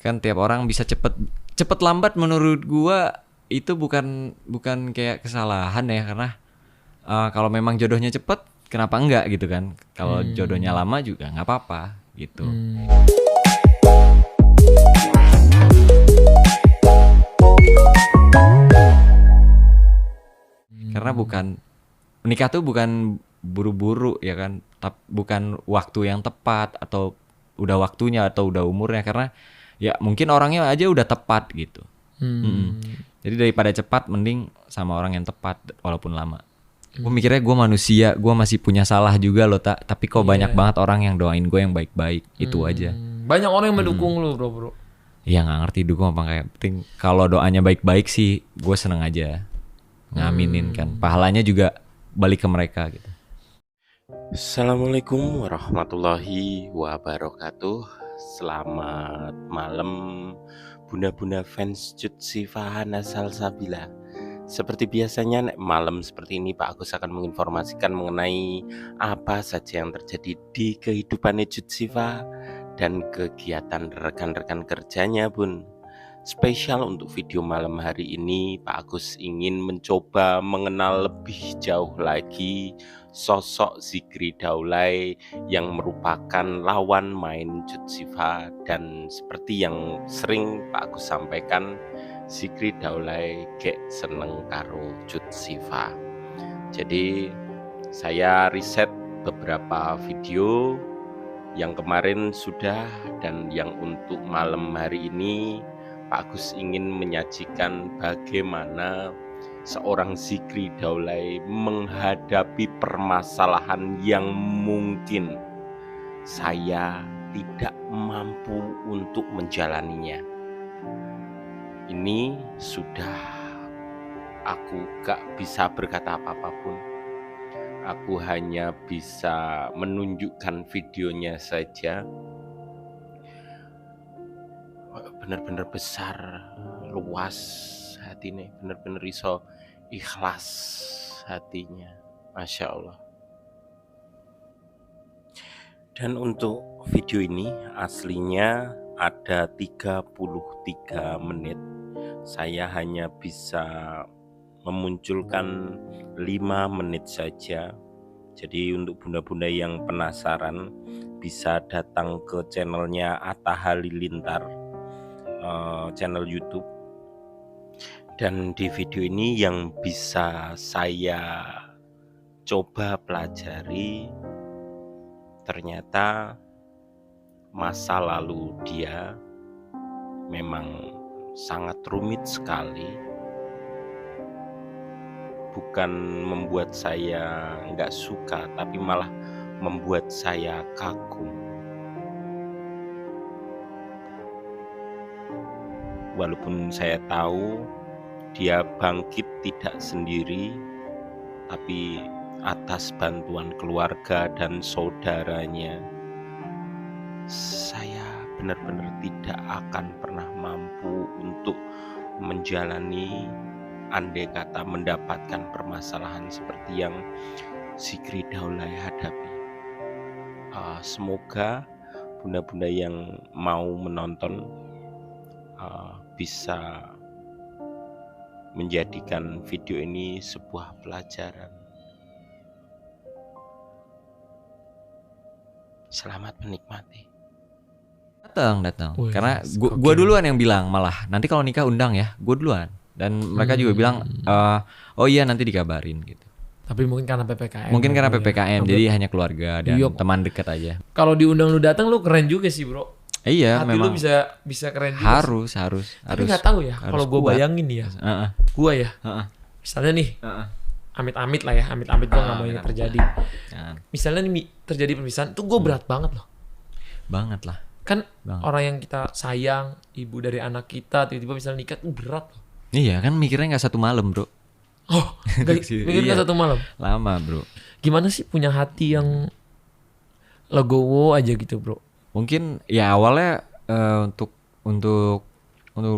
Kan tiap orang bisa cepet lambat menurut gua itu bukan kayak kesalahan ya, karena kalau memang jodohnya cepet kenapa enggak gitu kan. Kalau jodohnya lama juga nggak apa-apa gitu. Karena menikah tuh bukan buru-buru ya kan, bukan waktu yang tepat atau udah waktunya atau udah umurnya, karena ya mungkin orangnya aja udah tepat gitu. Jadi daripada cepat mending sama orang yang tepat walaupun lama. Gue mikirnya gue manusia, gue masih punya salah juga loh tapi kok banyak banget orang yang doain gue yang baik-baik, itu aja. Banyak orang yang mendukung lu bro. Iya nggak ngerti dukung apa kayak penting kalau doanya baik-baik sih gue seneng aja ngaminin kan, pahalanya juga balik ke mereka gitu. Assalamualaikum warahmatullahi wabarakatuh. Selamat malam bunda-bunda fans Cut Sifa Hana Salsabila. Seperti biasanya malam seperti ini Pak Agus akan menginformasikan mengenai apa saja yang terjadi di kehidupan Cut Sifa dan kegiatan rekan-rekan kerjanya Bun. Spesial untuk video malam hari ini, Pak Agus ingin mencoba mengenal lebih jauh lagi sosok Zikri Daulay yang merupakan lawan main Cut Sifa. Dan seperti yang sering Pak Agus sampaikan, Zikri Daulay gek seneng karo Cut Sifa. Jadi saya riset beberapa video yang kemarin sudah dan yang untuk malam hari ini Pak Agus ingin menyajikan bagaimana seorang Zikri Daulay menghadapi permasalahan yang mungkin saya tidak mampu untuk menjalaninya. Ini sudah aku gak bisa berkata apa-apa pun. Aku hanya bisa menunjukkan videonya saja. Bener-bener besar, luas hatinya, bener-bener iso ikhlas hatinya, Masya Allah. Dan untuk video ini aslinya ada 33 menit. Saya hanya bisa memunculkan 5 menit saja. Jadi untuk bunda-bunda yang penasaran bisa datang ke channelnya Atta Halilintar, channel YouTube. Dan di video ini yang bisa saya coba pelajari, ternyata masa lalu dia memang sangat rumit sekali. Bukan membuat saya nggak suka, tapi malah membuat saya kagum. Walaupun saya tahu dia bangkit tidak sendiri, tapi atas bantuan keluarga dan saudaranya, saya benar-benar tidak akan pernah mampu untuk menjalani, andai kata mendapatkan permasalahan seperti yang Zikri Daulay hadapi. Semoga bunda-bunda yang mau menonton bisa menjadikan video ini sebuah pelajaran. Selamat menikmati. Datang. Karena gua duluan yang bilang, malah nanti kalau nikah undang ya, gua duluan. Dan mereka juga bilang, oh iya nanti dikabarin gitu. Tapi mungkin karena PPKM. Jadi hanya keluarga dan teman dekat aja. Kalau diundang lu datang lu keren juga sih bro. Iya, hati memang lu bisa keren juga. Harus. Tapi nggak tahu ya, kalau gue bayangin ya, gue ya, misalnya nih, amit-amit lah ya, amit-amit gue nggak mau ini terjadi. Misalnya nih terjadi perpisahan, tuh gue berat banget loh. Banget lah. Kan orang yang kita sayang, ibu dari anak kita, tiba-tiba misalnya nikah, tuh berat loh. Iya kan mikirnya nggak satu malam bro. Oh, mikirnya satu malam. Lama bro. Gimana sih punya hati yang legowo aja gitu bro? Mungkin ya awalnya untuk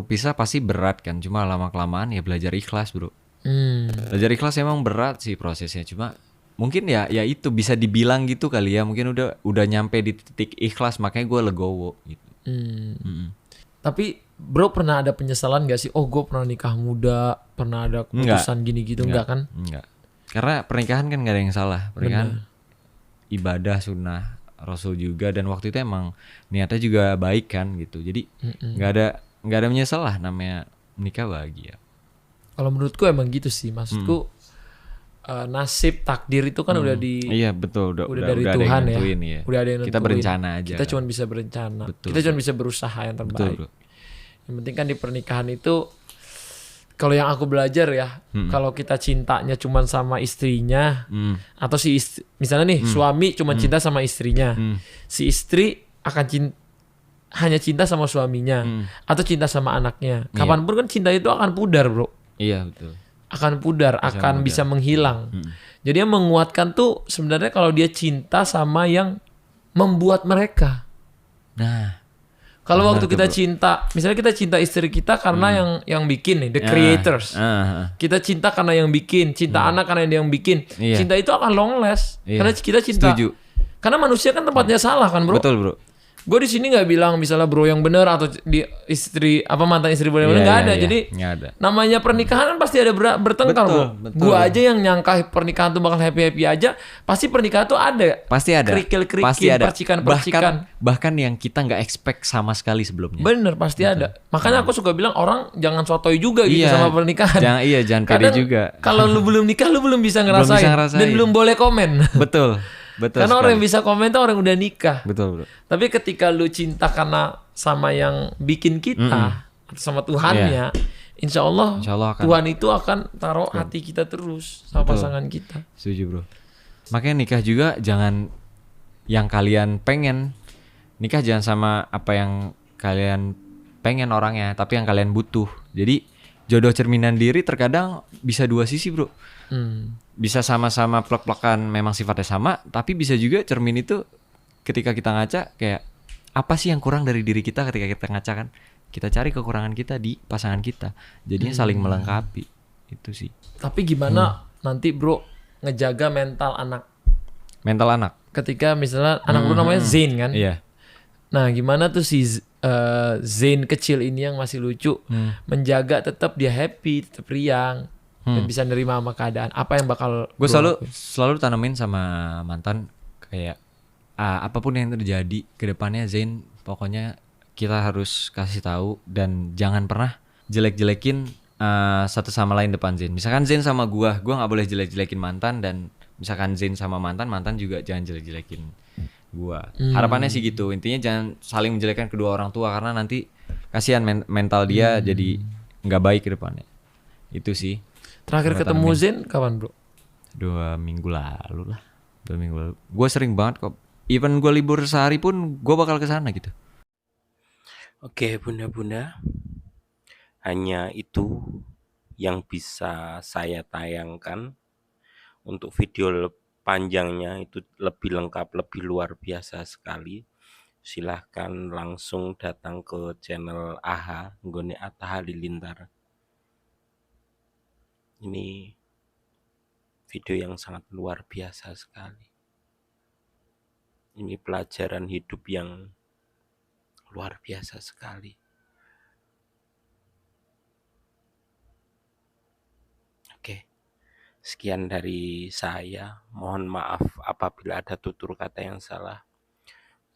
pisah pasti berat kan, cuma lama kelamaan ya belajar ikhlas bro. Belajar ikhlas emang berat sih prosesnya, cuma mungkin ya itu bisa dibilang gitu kali ya, mungkin udah nyampe di titik ikhlas makanya gue legowo gitu. Tapi bro pernah ada penyesalan gak sih? Oh gue pernah nikah muda, pernah ada keputusan gini gitu, enggak kan? Enggak. Karena pernikahan kan gak ada yang salah. Pernikahan ibadah sunnah Rasul juga, dan waktu itu emang niatnya juga baik kan gitu. Jadi nggak ada menyesal lah, namanya menikah bahagia. Kalau menurutku emang gitu sih, maksudku nasib takdir itu kan udah iya betul udah dari Tuhan ya. Ya. Udah ada yang nentuin. Kita berencana aja. Kita cuma bisa berencana. Betul, kita cuma bisa berusaha yang terbaik. Betul, yang penting kan di pernikahan itu, kalau yang aku belajar ya, kalau kita cintanya cuma sama istrinya, atau si istri, misalnya nih suami cuma cinta sama istrinya, si istri akan hanya cinta sama suaminya, atau cinta sama anaknya. Kapanpun kan cinta itu akan pudar bro. Iya betul. Akan pudar, bisa menghilang. Jadi yang menguatkan tuh sebenarnya kalau dia cinta sama yang membuat mereka. Nah. Kalau waktu kita cinta, misalnya kita cinta istri kita karena yang bikin nih, the creators. Kita cinta karena yang bikin, cinta anak karena yang bikin. Cinta itu akan long last. Karena kita cinta. Setuju. Karena manusia kan tempatnya salah kan bro. Betul bro. Gue di sini nggak bilang misalnya bro yang benar atau di istri mantan istri bro yang benar, nggak ada. Jadi ada. Namanya pernikahan kan pasti ada bertengkar bro. Gue aja yang nyangka pernikahan tuh bakal happy aja, pasti pernikahan tuh ada. Pasti ada. Kerikil-kerikil, pasti ada. percikan-percikan. Bahkan yang kita nggak expect sama sekali sebelumnya. Bener, pasti ada. Makanya aku suka bilang orang jangan sotoy juga gitu sama pernikahan. Jangan pede juga. Kalau lu belum nikah lu belum bisa ngerasain. Dan belum boleh komen. Betul. Karena sekali. Orang yang bisa komen tuh orang yang udah nikah. Betul bro. Tapi ketika lu cinta karena sama yang bikin kita, atau sama Tuhannya, insya Allah akan, Tuhan itu akan taruh hati kita terus sama pasangan kita. Setuju bro. Makanya nikah juga jangan yang kalian pengen. Nikah jangan sama apa yang kalian pengen orangnya, tapi yang kalian butuh. Jadi jodoh cerminan diri terkadang bisa dua sisi bro. Bisa sama-sama plek-plekan memang sifatnya sama, tapi bisa juga cermin itu ketika kita ngaca kayak apa sih yang kurang dari diri kita ketika kita ngaca kan, kita cari kekurangan kita di pasangan kita, jadinya saling melengkapi itu sih. Tapi gimana nanti bro ngejaga mental anak ketika misalnya anak bro namanya Zain kan, nah gimana tuh si Zain kecil ini yang masih lucu menjaga tetap dia happy, tetap riang, dan bisa nerima sama keadaan. Apa yang bakal gue selalu tanamin sama mantan kayak apapun yang terjadi ke depannya Zain, pokoknya kita harus kasih tahu dan jangan pernah jelek-jelekin satu sama lain depan Zain. Misalkan Zain sama gua nggak boleh jelek-jelekin mantan, dan misalkan Zain sama mantan juga jangan jelek-jelekin gua. Harapannya sih gitu. Intinya jangan saling menjelekkan kedua orang tua, karena nanti kasihan mental dia jadi nggak baik ke depannya. Itu sih. Terakhir ketemu Zain kapan bro? 2 minggu lalu lah. Gue sering banget kok. Even gue libur sehari pun gue bakal kesana gitu. Oke bunda-bunda, hanya itu yang bisa saya tayangkan. Untuk video panjangnya itu lebih lengkap, lebih luar biasa sekali. Silahkan langsung datang ke channel AHA Nggone Atta Halilintar. Ini video yang sangat luar biasa sekali. Ini pelajaran hidup yang luar biasa sekali. Oke, sekian dari saya. Mohon maaf apabila ada tutur kata yang salah.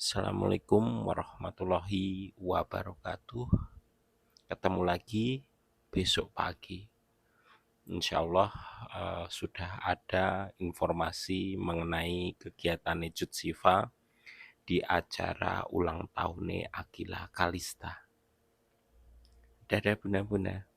Assalamualaikum warahmatullahi wabarakatuh. Ketemu lagi besok pagi. Insya Allah sudah ada informasi mengenai kegiatan Ejut Siva di acara ulang tahun Akila Kalista. Dadah bunda-bunda.